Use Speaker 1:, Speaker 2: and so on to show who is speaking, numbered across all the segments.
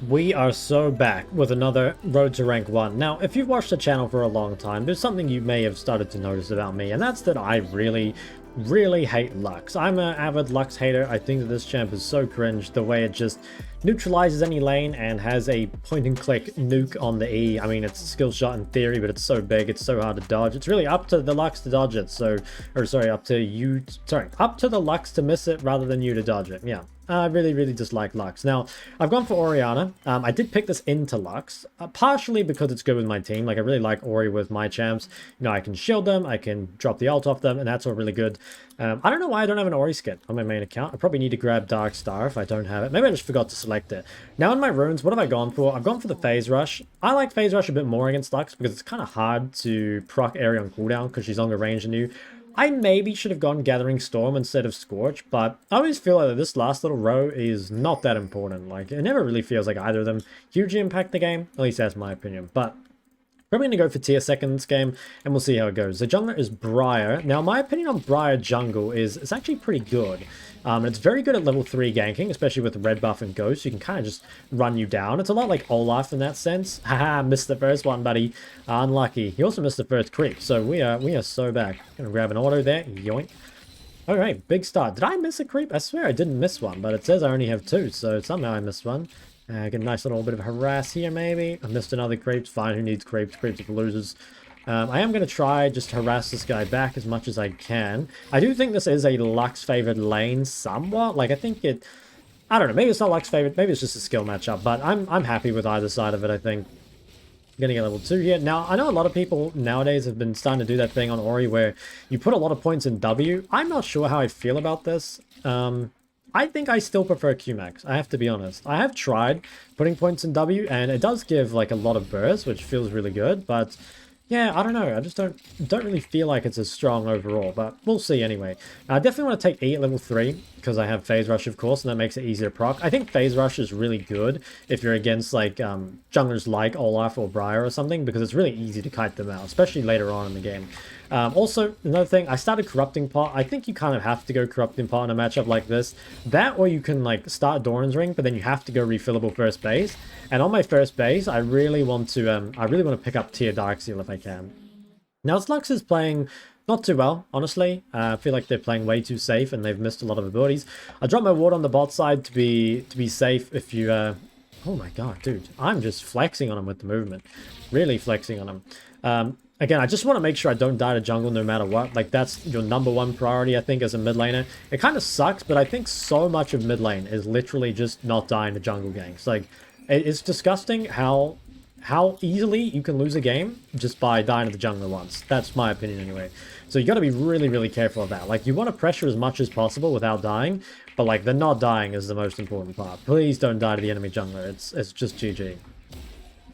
Speaker 1: We are so back with another Road to Rank 1. Now, if you've watched the channel for a long time, there's something you may have started to notice about me, and that's that I really hate Lux. I'm an avid Lux hater. I think that this champ is so cringe, the way it just neutralizes any lane and has a point-and-click nuke on the E. I mean, it's a skill shot in theory, but it's so big, it's so hard to dodge. It's really up to the Lux to dodge it, up to the Lux to miss it rather than you to dodge it, yeah. I really dislike Lux. Now, I've gone for Orianna. I did pick this into Lux, partially because it's good with my team. Like, I really like Ori with my champs. You know, I can shield them, I can drop the ult off them, and that's all really good. I don't know why I don't have an Ori skin on my main account. I probably need to grab Dark Star if I don't have it. Maybe I just forgot to select it. Now, in my runes, what have I gone for? I've gone for the Phase Rush. I like Phase Rush a bit more against Lux because it's kind of hard to proc Aerie on cooldown because she's longer range than you. I maybe should have gone Gathering Storm instead of Scorch, but I always feel like this last little row is not that important. Like, it never really feels like either of them hugely impact the game, at least that's my opinion. But probably going to go for tier 2 this game, and we'll see how it goes. The jungler is Briar. Now, my opinion on Briar jungle is it's actually pretty good. It's very good at level 3 ganking, especially with red buff and ghost. You can kind of just run you down. It's a lot like Olaf in that sense. Haha, missed the first one, buddy. Unlucky. He also missed the first creep, so we are so back. Gonna grab an auto there. Yoink. Alright, big start. Did I miss a creep? I swear I didn't miss one, but it says I only have 2, so somehow I missed one. Get a nice little bit of harass here, maybe. I missed another creep. Fine, who needs creeps? Creeps are for losers. I am going to try just harass this guy back as much as I can. I do think this is a Lux-favored lane somewhat. Like, I think it... I don't know, maybe it's not Lux-favored. Maybe it's just a skill matchup, but I'm happy with either side of it, I think. I'm going to get level 2 here. Now, I know a lot of people nowadays have been starting to do that thing on Ori where you put a lot of points in W. I'm not sure how I feel about this. I think I still prefer Qmax, I have to be honest. I have tried putting points in W, and it does give, like, a lot of burst, which feels really good, but... yeah, I don't know. I just don't really feel like it's as strong overall, but we'll see anyway. I definitely want to take E at level 3 because I have Phase Rush, of course, and that makes it easier to proc. I think Phase Rush is really good if you're against like junglers like Olaf or Briar or something because it's really easy to kite them out, especially later on in the game. Also, another thing, I started Corrupting Pot. I think you kind of have to go Corrupting Pot in a matchup like this. That or you can like start Doran's Ring, but then you have to go refillable first base. And on my first base, I really want to pick up tier Darkseal if I can. Now, Lux is playing not too well, honestly. I feel like they're playing way too safe and they've missed a lot of abilities. I dropped my ward on the bot side to be safe if you... oh my god, dude. I'm just flexing on him with the movement. Really flexing on him. Again, I just want to make sure I don't die to jungle no matter what. Like, that's your #1 priority, I think, as a mid laner. It kind of sucks, but I think so much of mid lane is literally just not dying to jungle ganks. Like, it's disgusting how easily you can lose a game just by dying to the jungler once. That's my opinion anyway. So you got to be really careful of that. Like, you want to pressure as much as possible without dying, but like the not dying is the most important part. Please don't die to the enemy jungler. It's just GG.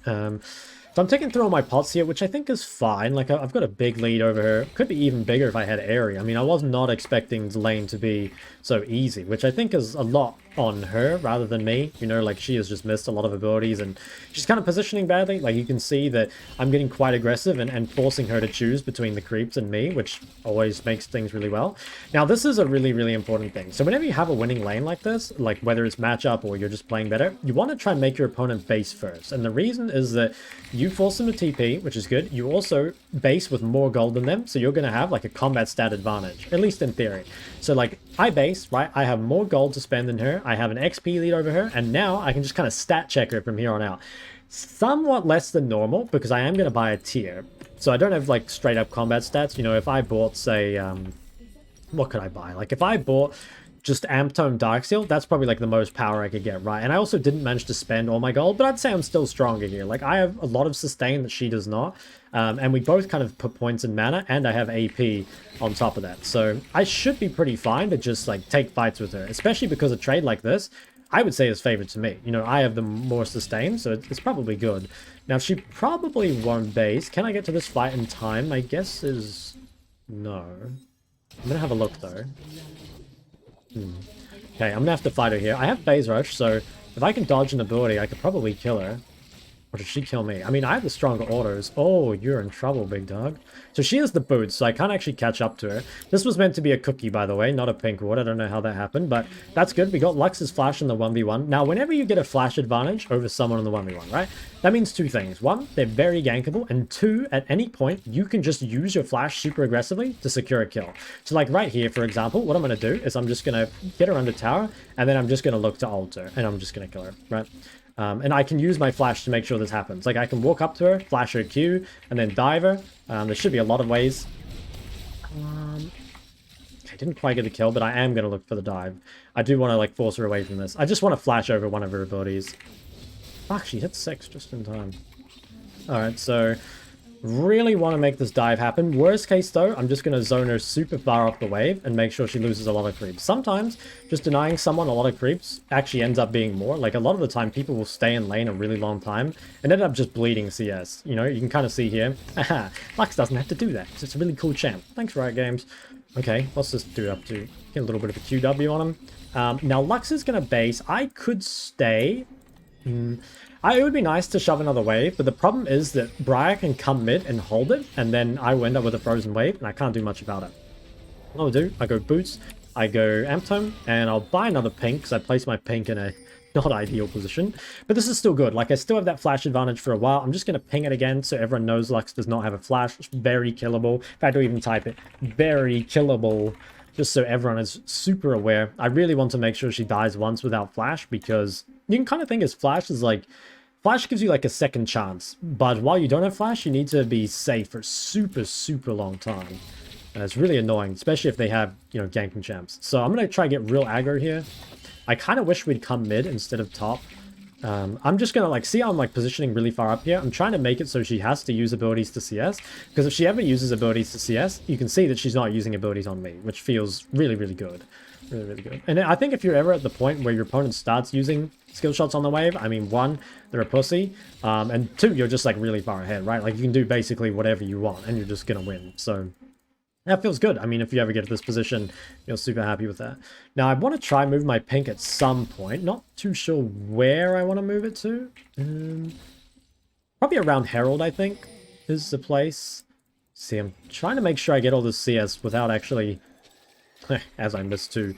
Speaker 1: So I'm taking through all my pots here, which I think is fine. Like, I've got a big lead over her. Could be even bigger if I had Aerie. I mean, I was not expecting the lane to be so easy, which I think is a lot on her rather than me. You know, like, she has just missed a lot of abilities and she's kind of positioning badly. Like, you can see that I'm getting quite aggressive and forcing her to choose between the creeps and me, which always makes things really well. Now, this is a really important thing. So whenever you have a winning lane like this, like whether it's matchup or you're just playing better, you want to try and make your opponent base first. And the reason is that you force them to TP, which is good. You also base with more gold than them, so you're going to have like a combat stat advantage, at least in theory. So like, I base, right? I have more gold to spend than her. I have an XP lead over her, and now I can just kind of stat check her from here on out. Somewhat less than normal, because I am going to buy a tier. So I don't have like straight up combat stats. You know, if I bought, say, what could I buy? Like, if I bought just Amptome Darkseal, that's probably like the most power I could get, right? And I also didn't manage to spend all my gold, but I'd say I'm still stronger here. Like, I have a lot of sustain that she does not. And we both kind of put points in mana, and I have AP on top of that. So I should be pretty fine to just like take fights with her, especially because a trade like this, I would say is favored to me. You know, I have the more sustain, so it's probably good. Now, she probably won't base. Can I get to this fight in time? My guess is no. I'm gonna have a look though. Okay, I'm gonna have to fight her here. I have Phase Rush, so if I can dodge an ability, I could probably kill her. Or did she kill me? I mean, I have the stronger autos. Oh, you're in trouble, big dog. So she has the boots, so I can't actually catch up to her. This was meant to be a cookie, by the way, not a pink ward. I don't know how that happened, but that's good. We got Lux's flash in the 1v1. Now, whenever you get a flash advantage over someone in the 1v1, right? That means two things. One, they're very gankable, and two, at any point, you can just use your flash super aggressively to secure a kill. So like right here, for example, what I'm going to do is I'm just going to get her under tower, and then I'm just going to look to ult her, and I'm just going to kill her, right? And I can use my flash to make sure this happens. Like, I can walk up to her, flash her Q, and then dive her. There should be a lot of ways. I didn't quite get a kill, but I am going to look for the dive. I do want to, like, force her away from this. I just want to flash over one of her abilities. Fuck, she hit 6 just in time. Alright, so really want to make this dive happen. Worst case, though, I'm just going to zone her super far off the wave and make sure she loses a lot of creeps. Sometimes, just denying someone a lot of creeps actually ends up being more. Like, a lot of the time, people will stay in lane a really long time and end up just bleeding CS. You know, you can kind of see here. Haha, Lux doesn't have to do that. It's a really cool champ. Thanks, Riot Games. Okay, what's this dude up to? Get a little bit of a QW on him. Now, Lux is going to base. I could stay. It would be nice to shove another wave, but the problem is that Briar can come mid and hold it, and then I will end up with a frozen wave, and I can't do much about it. What I'll do, I go boots, I go amp tome, and I'll buy another pink, because I place my pink in a not ideal position. But this is still good. Like, I still have that flash advantage for a while. I'm just going to ping it again, so everyone knows Lux does not have a flash. It's very killable. In fact, I'll even type it. Very killable. Just so everyone is super aware. I really want to make sure she dies once without flash, because you can kind of think as flash is like... Flash gives you like a second chance, but while you don't have flash, you need to be safe for super long time. And it's really annoying, especially if they have, you know, ganking champs. So I'm going to try to get real aggro here. I kind of wish we'd come mid instead of top. I'm just going to, like, see how I'm, like, positioning really far up here. I'm trying to make it so she has to use abilities to CS. Because if she ever uses abilities to CS, you can see that she's not using abilities on me, which feels really good. Really good. And I think if you're ever at the point where your opponent starts using skill shots on the wave, I mean, one, they're a pussy, and two, you're just, like, really far ahead, right? Like, you can do basically whatever you want, and you're just gonna win. So that feels good. I mean, if you ever get to this position, you're super happy with that. Now, I want to try move my pink at some point. Not too sure where I want to move it to. Probably around Herald, I think, is the place. See, I'm trying to make sure I get all this CS without actually... as I missed too.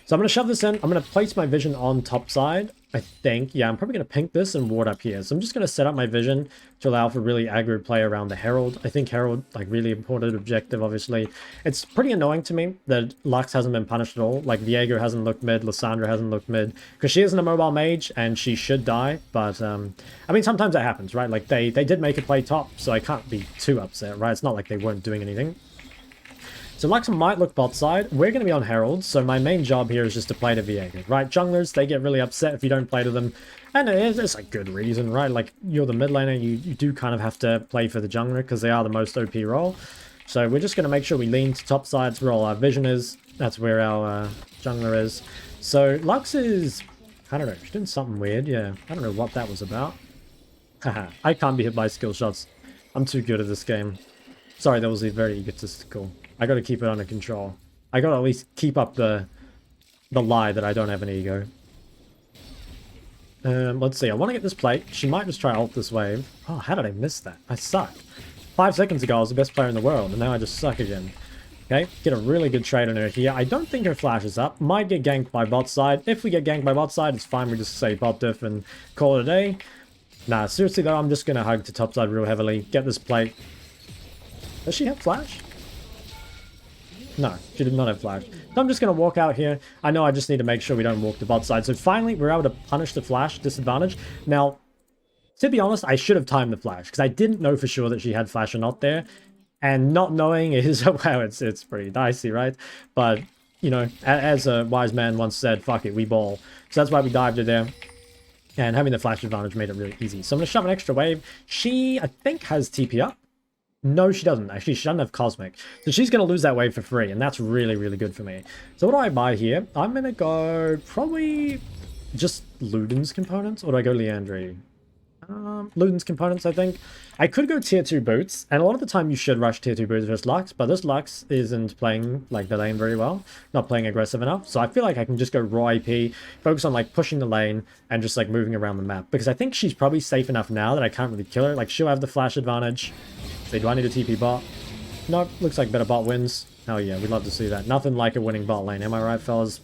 Speaker 1: So I'm going to shove this in. I'm going to place my vision on top side, I think. Yeah, I'm probably going to pink this and ward up here. So I'm just going to set up my vision to allow for really aggro play around the Herald. I think Herald, like, really important objective, obviously. It's pretty annoying to me that Lux hasn't been punished at all. Like, Viego hasn't looked mid, Lissandra hasn't looked mid. Because she isn't a mobile mage, and she should die. But, I mean, sometimes that happens, right? Like, they did make a play top, so I can't be too upset, right? It's not like they weren't doing anything. So Lux might look bot side. We're going to be on Herald, so my main job here is just to play to Viego, right? Junglers, they get really upset if you don't play to them. And it's a good reason, right? Like, you're the mid laner, you do kind of have to play for the jungler because they are the most OP role. So we're just going to make sure we lean to top side. That's where all our vision is. That's where our jungler is. So Lux is... I don't know, she's doing something weird, yeah. I don't know what that was about. Haha, I can't be hit by skill shots. I'm too good at this game. Sorry, that was a very egotistical... I gotta keep it under control. I gotta at least keep up the lie that I don't have an ego. Let's see. I want to get this plate. She might just try ult this wave. Oh, how did I miss that? I suck. 5 seconds ago, I was the best player in the world, and now I just suck again. Okay, get a really good trade on her here. I don't think her flash is up. Might get ganked by bot side. If we get ganked by bot side, it's fine. We just say bot diff and call it a day. Nah, seriously though, I'm just gonna hug to top side real heavily. Get this plate. Does she have flash? No, she did not have flash. So I'm just going to walk out here. I know I just need to make sure we don't walk the bot side. So finally, we're able to punish the flash disadvantage. Now, to be honest, I should have timed the flash because I didn't know for sure that she had flash or not there. And not knowing is, wow, it's pretty dicey, right? But, you know, as a wise man once said, fuck it, we ball. So that's why we dived her there. And having the flash advantage made it really easy. So I'm going to shove an extra wave. She, I think, has TP up. No, she doesn't. Actually, she doesn't have Cosmic. So she's going to lose that wave for free, and that's really good for me. So what do I buy here? I'm going to go probably just Luden's components, or do I go Leandri? Luden's components, I think. I could go tier 2 boots, and a lot of the time you should rush tier 2 boots versus Lux, but this Lux isn't playing like the lane very well, not playing aggressive enough, so I feel like I can just go raw AP, focus on like pushing the lane, and just like moving around the map, because I think she's probably safe enough now that I can't really kill her. Like, she'll have the flash advantage. So do I need a TP bot? Nope, looks like better bot wins. Hell yeah, we'd love to see that. Nothing like a winning bot lane, am I right, fellas?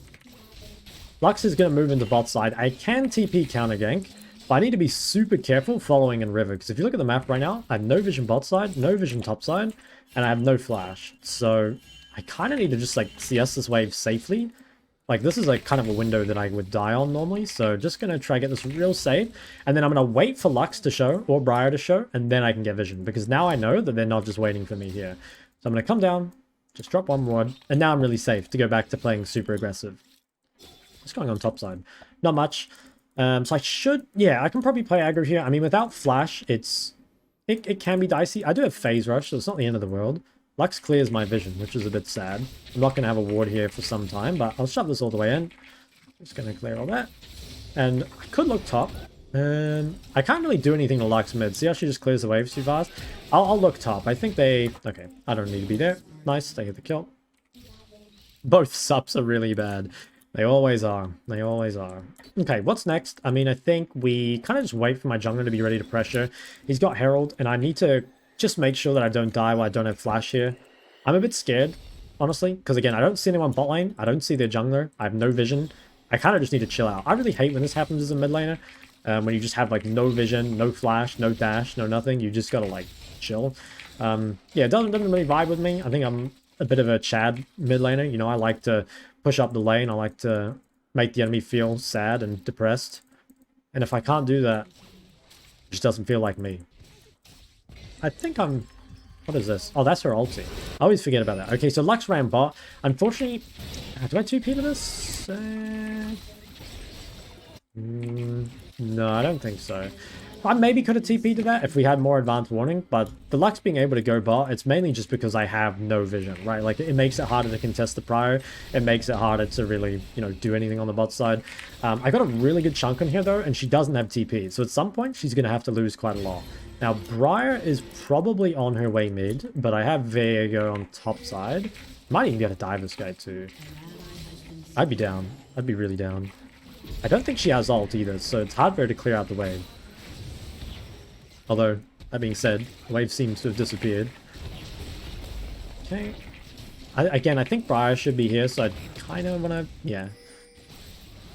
Speaker 1: Lux is going to move into bot side. I can TP counter gank, but I need to be super careful following in river, because if you look at the map right now, I have no vision bot side, no vision top side, and I have no flash. So I kind of need to just like CS this wave safely. Like, this is like kind of a window that I would die on normally, so just going to try to get this real safe, and then I'm going to wait for Lux to show, or Briar to show, and then I can get vision, because now I know that they're not just waiting for me here. So I'm going to come down, just drop one ward, and now I'm really safe to go back to playing super aggressive. What's going on top side? Not much. So I should, yeah, I can probably play aggro here. I mean, without flash, it can be dicey. I do have phase rush, so it's not the end of the world. Lux clears my vision, which is a bit sad. I'm not going to have a ward here for some time, but I'll shove this all the way in. Just going to clear all that. And I could look top. I can't really do anything to Lux mid. See how she just clears the waves too fast? I'll look top. I think they... Okay, I don't need to be there. Nice, they get the kill. Both supps are really bad. They always are. They always are. Okay, what's next? I mean, I think we kind of just wait for my jungler to be ready to pressure. He's got Herald, and I need to just make sure that I don't die while I don't have flash here. I'm a bit scared, honestly, because again, I don't see anyone bot lane. I don't see their jungler. I have no vision. I kind of just need to chill out. I really hate when this happens as a mid laner. When you just have like no vision, no flash, no dash, no nothing. You just gotta like chill. Yeah, it doesn't really vibe with me. I think I'm a bit of a Chad mid laner. You know, I like to push up the lane. I like to make the enemy feel sad and depressed. And if I can't do that, it just doesn't feel like me. I think I'm... What is this? Oh, that's her ulti. I always forget about that. Okay, so Lux ran bot. Unfortunately... Do I 2p to this? No, I don't think so. I maybe could have TP'd to that if we had more advanced warning, but the Lux being able to go bot, it's mainly just because I have no vision, right? Like, it makes it harder to contest the Prior. It makes it harder to really, you know, do anything on the bot side. I got a really good chunk on here, though, and she doesn't have TP. So at some point, she's going to have to lose quite a lot. Now, Briar is probably on her way mid, but I have Vega on top side. Might even be able to dive this guy, too. I'd be down. I'd be really down. I don't think she has ult either, so it's hard for her to clear out the wave. Although, that being said, the wave seems to have disappeared. Okay. Again, I think Briar should be here, so I kind of want to... Yeah.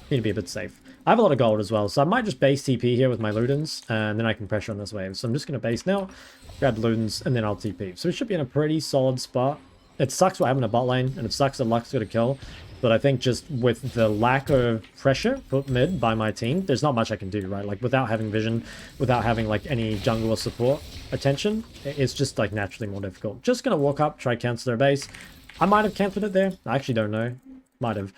Speaker 1: Need to be a bit safe. I have a lot of gold as well, so I might just base TP here with my Ludens, and then I can pressure on this wave. So I'm just going to base now, grab Ludens, and then I'll TP. So we should be in a pretty solid spot. It sucks what happened to bot lane, and it sucks that Lux got a kill. But I think just with the lack of pressure put mid by my team, there's not much I can do, right? Like, without having vision, without having, like, any jungle or support attention, it's just, like, naturally more difficult. Just gonna walk up, try cancel their base. I might have cancelled it there. I actually don't know. Might have.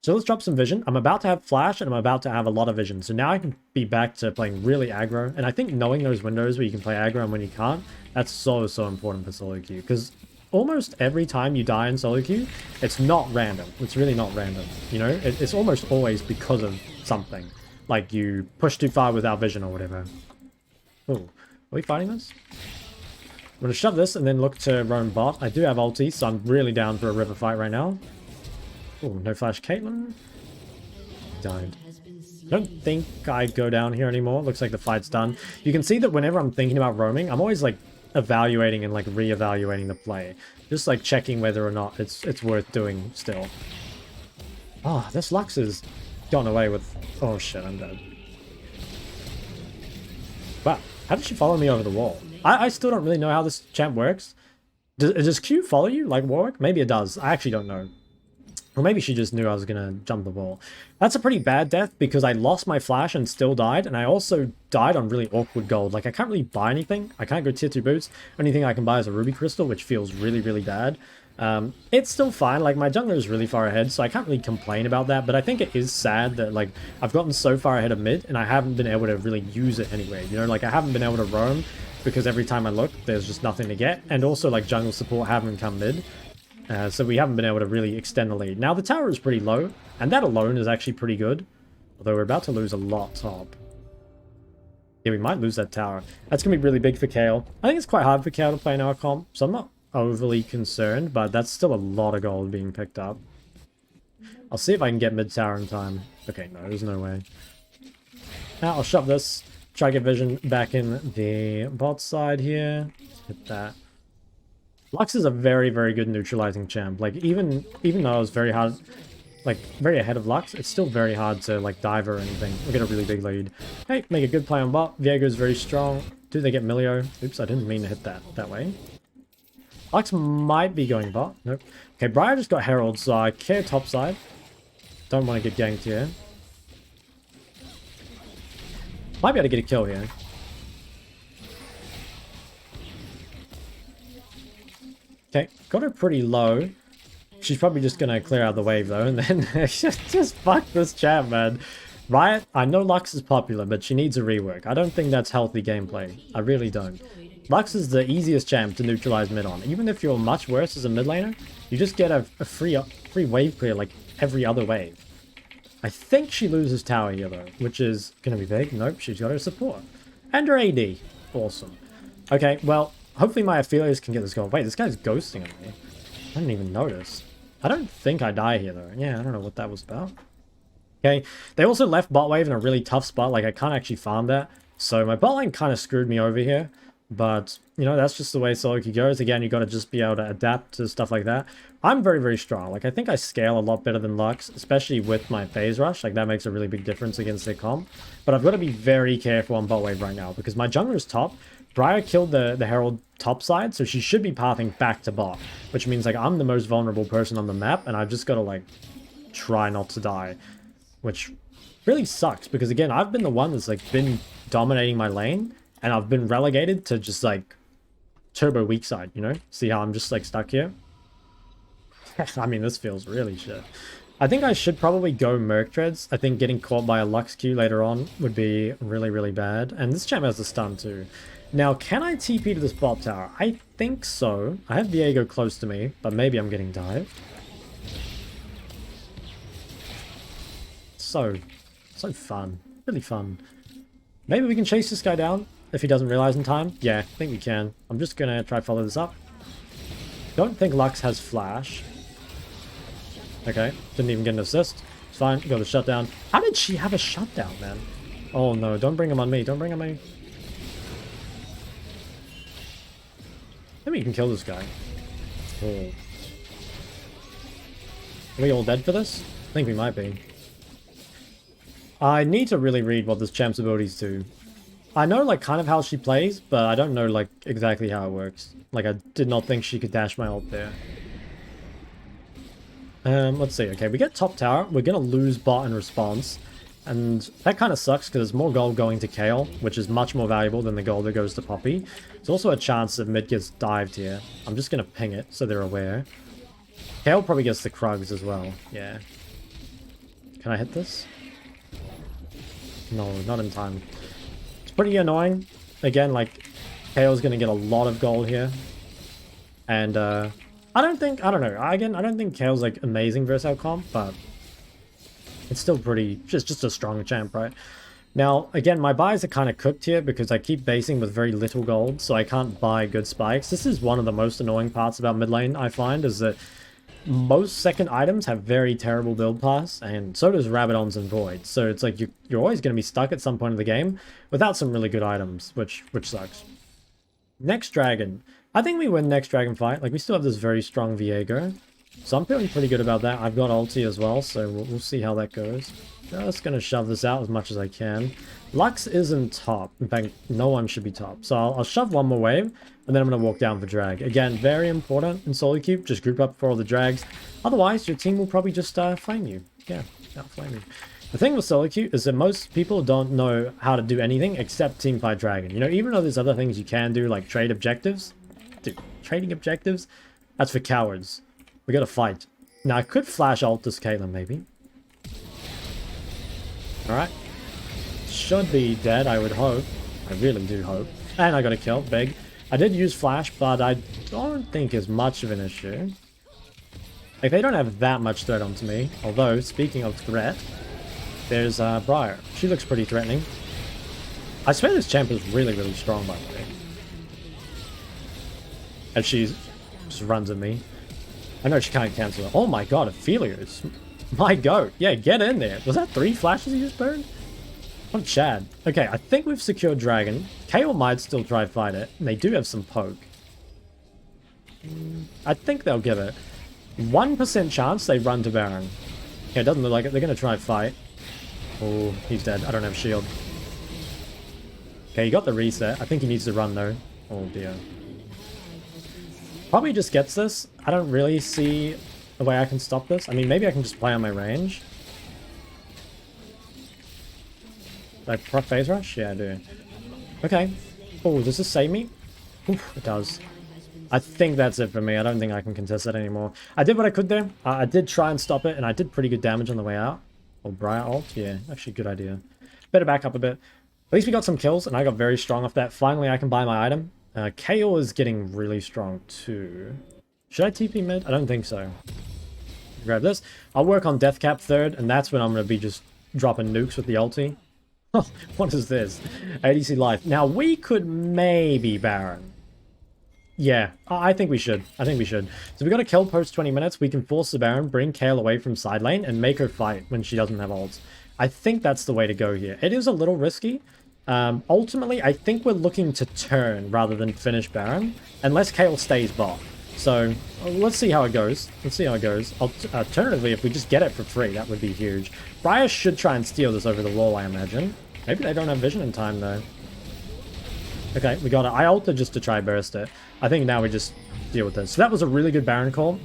Speaker 1: So let's drop some vision. I'm about to have flash, and I'm about to have a lot of vision. So now I can be back to playing really aggro. And I think knowing those windows where you can play aggro and when you can't, that's so, so important for solo queue. Because almost every time you die in solo queue, it's not random. It's really not random. You know, it's almost always because of something. Like you push too far without vision or whatever. Oh, are we fighting this? I'm going to shove this and then look to roam bot. I do have ulti, so I'm really down for a river fight right now. Oh, no flash Caitlyn. Died. I don't think I go down here anymore. Looks like the fight's done. You can see that whenever I'm thinking about roaming, I'm always like evaluating and like re-evaluating the play. Just like checking whether or not it's worth doing still. Oh, this Lux has gone away with... Oh shit, I'm dead. Wow, how did she follow me over the wall? I still don't really know how this champ works. Does Q follow you like Warwick? Maybe it does. I actually don't know. Or maybe she just knew I was going to jump the wall. That's a pretty bad death because I lost my flash and still died. And I also died on really awkward gold. Like, I can't really buy anything. I can't go tier 2 boots. Only thing I can buy is a ruby crystal, which feels really, really bad. It's still fine. Like, my jungler is really far ahead, so I can't really complain about that. But I think it is sad that, like, I've gotten so far ahead of mid and I haven't been able to really use it anyway. You know, like, I haven't been able to roam because every time I look, there's just nothing to get. And also, like, jungle support haven't come mid. So we haven't been able to really extend the lead. Now, the tower is pretty low, and that alone is actually pretty good. Although we're about to lose a lot top. Yeah, we might lose that tower. That's going to be really big for Kayle. I think it's quite hard for Kayle to play in our comp, so I'm not overly concerned, but that's still a lot of gold being picked up. I'll see if I can get mid tower in time. Okay, no, there's no way. Now I'll shove this. Try to get vision back in the bot side here. Hit that. Lux is a very, very good neutralizing champ. Like, even though I was very hard, like, very ahead of Lux, it's still very hard to, like, dive or anything. We get a really big lead. Hey, make a good play on bot. Viego's very strong. Do they get Milio? Oops, I didn't mean to hit that way. Lux might be going bot. Nope. Okay, Briar just got Herald, so I care top side. Don't want to get ganked here. Might be able to get a kill here. Okay, got her pretty low. She's probably just gonna clear out the wave though, and then just fuck this champ, man. Riot, I know Lux is popular, but she needs a rework. I don't think that's healthy gameplay. I really don't. Lux is the easiest champ to neutralize mid on. Even if you're much worse as a mid laner, you just get a free wave clear like every other wave. I think she loses tower here though, which is gonna be big. Nope, she's got her support. And her AD. Awesome. Okay, well, hopefully my affiliates can get this goal. Wait, this guy's ghosting on me. I didn't even notice. I don't think I die here though. Yeah, I don't know what that was about. Okay, they also left bot wave in a really tough spot. Like, I can't actually farm that. So my bot lane kind of screwed me over here. But, you know, that's just the way Solokill goes. Again, you got to just be able to adapt to stuff like that. I'm very, very strong. Like, I think I scale a lot better than Lux, especially with my phase rush. Like, that makes a really big difference against their comp. But I've got to be very careful on bot wave right now, because my jungler is top. Briar killed the Herald top side, so she should be pathing back to bot, which means, like, I'm the most vulnerable person on the map, and I've just got to, like, try not to die, which really sucks, because, again, I've been the one that's, like, been dominating my lane, and I've been relegated to just, like, turbo weak side, you know? See how I'm just, like, stuck here? I mean, this feels really shit. I think I should probably go Merc Treads. I think getting caught by a Lux Q later on would be really, really bad. And this champ has a stun, too. Now, can I TP to this bot tower? I think so. I have Viego close to me, but maybe I'm getting dived. So fun. Really fun. Maybe we can chase this guy down if he doesn't realize in time. Yeah, I think we can. I'm just gonna try to follow this up. Don't think Lux has flash. Okay, didn't even get an assist. It's fine, got a shutdown. How did she have a shutdown, man? Oh no, don't bring him on me, don't bring him on me. Maybe you can kill this guy. Oh. Are we all dead for this? I think we might be. I need to really read what this champ's abilities do. I know, like, kind of how she plays, but I don't know, like, exactly how it works. Like, I did not think she could dash my ult there. Let's see. Okay, we get top tower. We're gonna lose bot in response. And that kind of sucks because there's more gold going to Kayle, which is much more valuable than the gold that goes to Poppy. There's also a chance that mid gets dived here. I'm just gonna ping it so they're aware. Kayle probably gets the Krugs as well. Yeah. Can I hit this? No, not in time. It's pretty annoying. Again, like, Kayle's gonna get a lot of gold here. And, I don't know. Again, I don't think Kayle's, like, amazing versus our comp, but it's still pretty, just a strong champ, right? Now, again, my buys are kind of cooked here because I keep basing with very little gold, so I can't buy good spikes. This is one of the most annoying parts about mid lane, I find, is that most second items have very terrible build paths, and so does Rabadons and Voids. So it's like you're always going to be stuck at some point of the game without some really good items, which sucks. Next dragon. I think we win next dragon fight. Like, we still have this very strong Viego. So I'm feeling pretty good about that. I've got ulti as well, so we'll see how that goes. Just gonna shove this out as much as I can. Lux isn't top. In fact, no one should be top. So I'll shove one more wave, and then I'm gonna walk down for drag. Again, very important in Solokill. Just group up for all the drags. Otherwise, your team will probably just flame you. Yeah, outflame you. The thing with Solokill is that most people don't know how to do anything except teamfight dragon. You know, even though there's other things you can do, like trade objectives. Dude, trading objectives? That's for cowards. We gotta fight. Now, I could flash ult this Kayle, maybe. Alright. Should be dead, I would hope. I really do hope. And I got a kill, big. I did use flash, but I don't think it's much of an issue. Like, they don't have that much threat onto me. Although, speaking of threat, there's Briar. She looks pretty threatening. I swear this champ is really, really strong, by the way. And she just runs at me. I know she can't cancel it. Oh my god, Ophelios. My goat. Yeah, get in there. Was that 3 flashes you just burned? What a Chad. Okay, I think we've secured Dragon. Kayle might still try fight it. And they do have some poke. I think they'll give it. 1% chance they run to Baron. Okay, it doesn't look like it. They're going to try fight. Oh, he's dead. I don't have shield. Okay, he got the reset. I think he needs to run though. Oh dear. Probably just gets this. I don't really see a way I can stop this. I mean, maybe I can just play on my range. Do I proc phase rush? Yeah, I do. Okay. Oh, does this save me? Oof, it does. I think that's it for me. I don't think I can contest it anymore. I did what I could there. I did try and stop it, and I did pretty good damage on the way out. Oh, Briar ult? Yeah, actually good idea. Better back up a bit. At least we got some kills, and I got very strong off that. Finally, I can buy my item. Kayle is getting really strong, too. Should I TP mid? I don't think so. Grab this. I'll work on death cap third, and that's when I'm going to be just dropping nukes with the ulti. Oh, what is this? ADC life. Now, we could maybe Baron. Yeah, I think we should. I think we should. So we got to kill post 20 minutes. We can force the Baron, bring Kayle away from side lane, and make her fight when she doesn't have ults. I think that's the way to go here. It is a little risky. Ultimately, I think we're looking to turn rather than finish Baron, unless Kayle stays bot. So let's see how it goes. Let's see how it goes. Alternatively, if we just get it for free, that would be huge. Briar should try and steal this over the wall, I imagine. Maybe they don't have vision in time, though. Okay, we got it. I ulted just to try burst it. I think now we just deal with this. So that was a really good Baron call.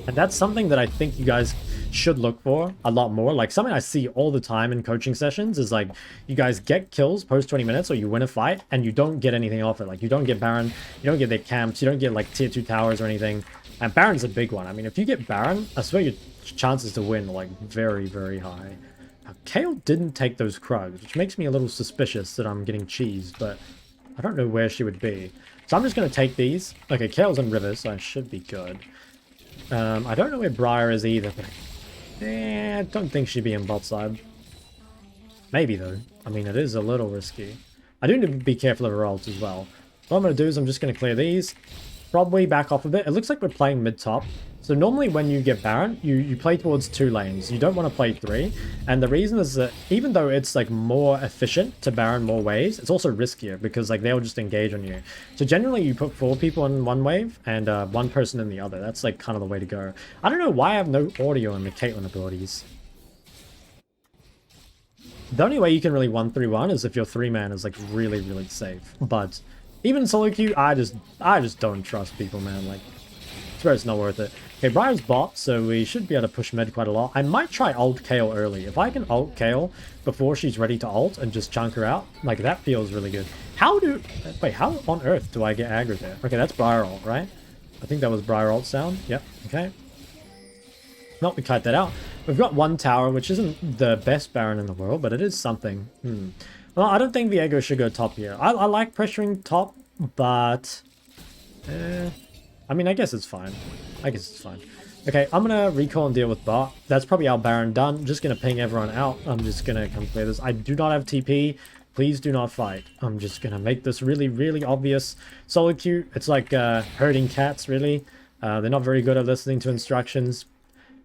Speaker 1: And that's something that I think you guys should look for a lot more. Like, something I see all the time in coaching sessions is, like, you guys get kills post 20 minutes or you win a fight and you don't get anything off it. Like, you don't get Baron, you don't get their camps, you don't get, like, tier 2 towers or anything. And Baron's a big one. I mean, if you get Baron, I swear your chances to win are, like, very, very high. Now, Kayle didn't take those Krugs, which makes me a little suspicious that I'm getting cheesed, but I don't know where she would be. So I'm just going to take these. Okay, Kayle's in River, so I should be good. I don't know where Briar is either, but I don't think she'd be in bot side. Maybe, though. I mean, it is a little risky. I do need to be careful of her ult as well. What I'm going to do is I'm just going to clear these. Probably back off a bit. It looks like we're playing mid-top. So normally when you get Baron, you play towards 2 lanes. You don't want to play 3. And the reason is that even though it's like more efficient to Baron more waves, it's also riskier because like they'll just engage on you. So generally you put 4 people in one wave and 1 person in the other. That's like kind of the way to go. I don't know why I have no audio in the Caitlyn abilities. The only way you can really 1-3-1 is if your 3-man is like really, really safe. But even in solo queue, I just don't trust people, man. Like, I swear it's not worth it. Okay, Briar's bot, so we should be able to push mid quite a lot. I might try ult Kayle early. If I can ult Kayle before she's ready to ult and just chunk her out, like, that feels really good. Wait, how on earth do I get aggro there? Okay, that's Briar ult, right? I think that was Briar ult sound. Yep, okay. No, we kite that out. We've got 1 tower, which isn't the best Baron in the world, but it is something. Well, I don't think the aggro should go top here. I like pressuring top, but I mean, I guess it's fine. I guess it's fine. Okay, I'm gonna recall and deal with bot. That's probably our Baron done. I'm just gonna ping everyone out. I'm just gonna come clear this. I do not have TP. Please do not fight. I'm just gonna make this really, really obvious. Solo queue, it's like herding cats, really. They're not very good at listening to instructions.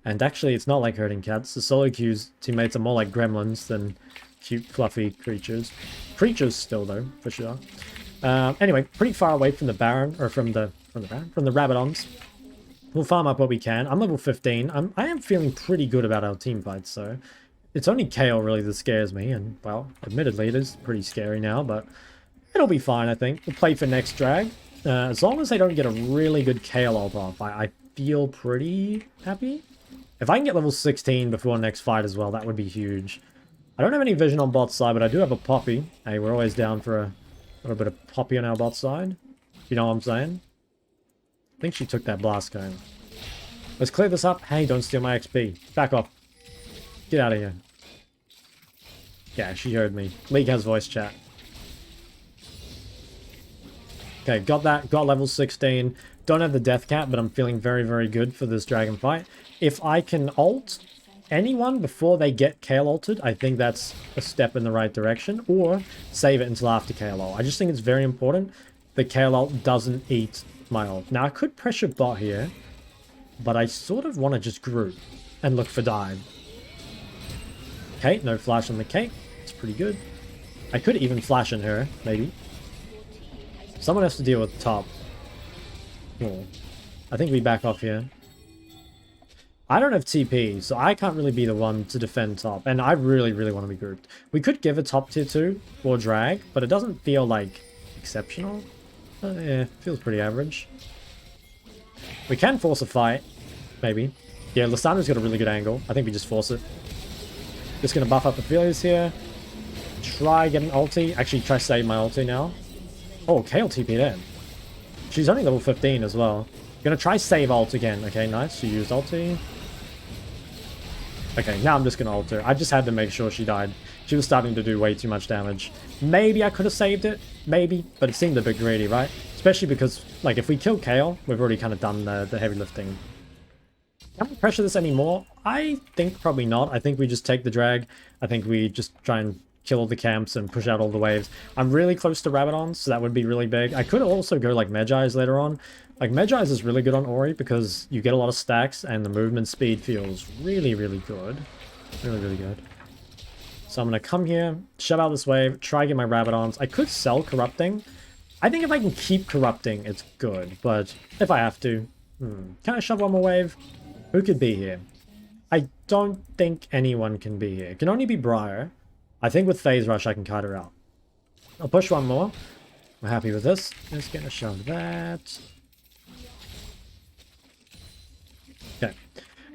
Speaker 1: And actually, it's not like herding cats. The solo queue's teammates are more like gremlins than cute, fluffy creatures. Creatures still, though, for sure. Anyway, pretty far away from the Baron, or from the Rabadons. We'll farm up what we can. I'm level 15. I am feeling pretty good about our team fights, so it's only Kayle really that scares me, and, well, admittedly it is pretty scary now, but it'll be fine, I think. We'll play for next drag. As long as they don't get a really good Kayle ult off, I feel pretty happy. If I can get level 16 before next fight as well, that would be huge. I don't have any vision on bot side, but I do have a Poppy. Hey, we're always down for a little bit of Poppy on our bot side. You know what I'm saying? I think she took that blast cone. Let's clear this up. Hey, don't steal my XP. Back off. Get out of here. Yeah, she heard me. League has voice chat. Okay, got that. Got level 16. Don't have the death cap, but I'm feeling very, very good for this dragon fight. If I can ult anyone before they get Kayle altered, I think that's a step in the right direction, or save it until after Kayle ult. I just think it's very important that Kayle ult doesn't eat my ult. Now, I could pressure bot here, but I sort of want to just group and look for dive. Okay, no flash on the Kayle. It's pretty good. I could even flash in her, maybe. Someone has to deal with the top. Oh, I think we back off here. I don't have TP, so I can't really be the one to defend top, and I really, really want to be grouped. We could give a top tier 2 or drag, but it doesn't feel like exceptional. Yeah, feels pretty average. We can force a fight, maybe. Yeah, Lissandra's got a really good angle. I think we just force it. Just gonna buff up Ophelia's here. Try get an ulti. Actually, try save my ulti now. Oh, Kayle TP'd in. She's only level 15 as well. Gonna try save ult again. Okay, nice. She used ulti. Okay, now I'm just gonna ult her. I just had to make sure she died. She was starting to do way too much damage. Maybe I could have saved it. Maybe. But it seemed a bit greedy, right? Especially because, like, if we kill Kayle, we've already kind of done the heavy lifting. Can we pressure this anymore? I think probably not. I think we just take the drag. I think we just try and kill all the camps and push out all the waves. I'm really close to Rabadons, so that would be really big. I could also go like Medjai's later on. Like Medjai's is really good on Ori because you get a lot of stacks and the movement speed feels really, really good. Really, really good. So I'm going to come here, shove out this wave, try get my Rabadons. I could sell Corrupting. I think if I can keep Corrupting, it's good. But if I have to... Can I shove one more wave? Who could be here? I don't think anyone can be here. It can only be Briar. I think with Phase Rush, I can kite her out. I'll push one more. I'm happy with this. Just gonna shove that. Okay.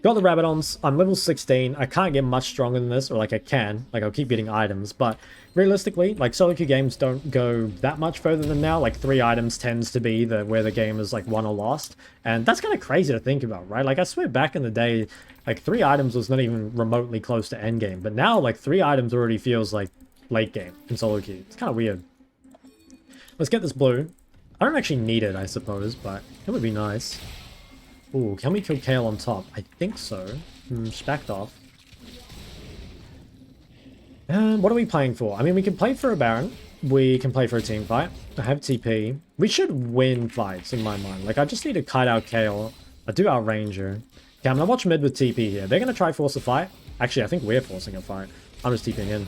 Speaker 1: Got the Rabadons. I'm level 16. I can't get much stronger than this, or like I can. Like I'll keep getting items, but realistically, like Solokill games don't go that much further than now. Like 3 items tends to be where the game is like won or lost. And that's kind of crazy to think about, right? Like I swear back in the day, like 3 items was not even remotely close to endgame. But now like 3 items already feels like late game in Solokill. It's kind of weird. Let's get this blue. I don't actually need it, I suppose, but it would be nice. Ooh, can we kill Kayle on top? I think so. She backed off. What are we playing for? I mean, we can play for a Baron. We can play for a team fight. I have TP. We should win fights, in my mind. Like, I just need to kite out Kayle. I do outrange her. Okay, I'm going to watch mid with TP here. They're going to try force a fight. Actually, I think we're forcing a fight. I'm just TPing in.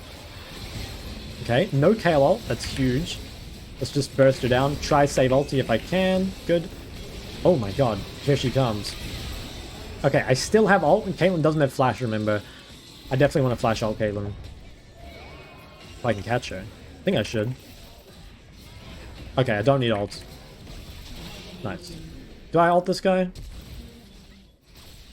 Speaker 1: Okay, no Kayle ult. That's huge. Let's just burst her down. Try save ulti if I can. Good. Oh my god. Here she comes. Okay, I still have ult, and Caitlyn doesn't have flash, remember. I definitely want to flash ult Caitlyn. If I can catch her. I think I should. Okay, I don't need ult. Nice. Do I ult this guy?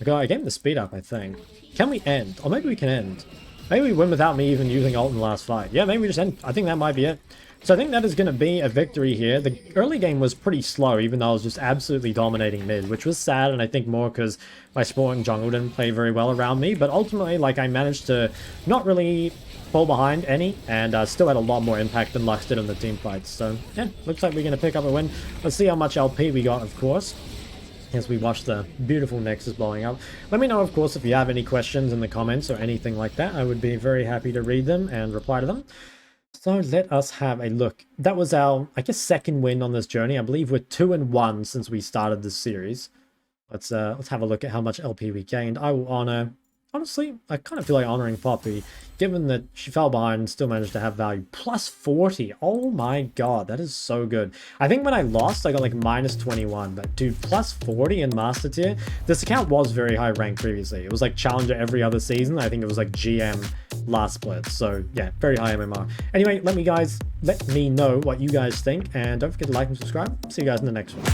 Speaker 1: Okay, I gave him the speed up, I think. Can we end? Or maybe we can end. Maybe we win without me even using ult in the last fight. Yeah, maybe we just end. I think that might be it. So I think that is going to be a victory here. The early game was pretty slow, even though I was just absolutely dominating mid, which was sad, and I think more because my supporting jungle didn't play very well around me. But ultimately, like, I managed to not really fall behind any, and still had a lot more impact than Lux did in the team fights. So, yeah, looks like we're going to pick up a win. Let's see how much LP we got, of course, as we watch the beautiful Nexus blowing up. Let me know, of course, if you have any questions in the comments or anything like that. I would be very happy to read them and reply to them. So let us have a look. That was our, I guess, second win on this journey. I believe we're 2-1 since we started this series. Let's have a look at how much LP we gained. I will honor... Honestly, I kind of feel like honoring Poppy, given that she fell behind and still managed to have value. Plus 40. Oh my god, that is so good. I think when I lost, I got like minus 21. But dude, plus 40 in Master Tier. This account was very high ranked previously. It was like Challenger every other season. I think it was like GM last split. So yeah, very high MMR. Anyway, let me know what you guys think. And don't forget to like and subscribe. See you guys in the next one.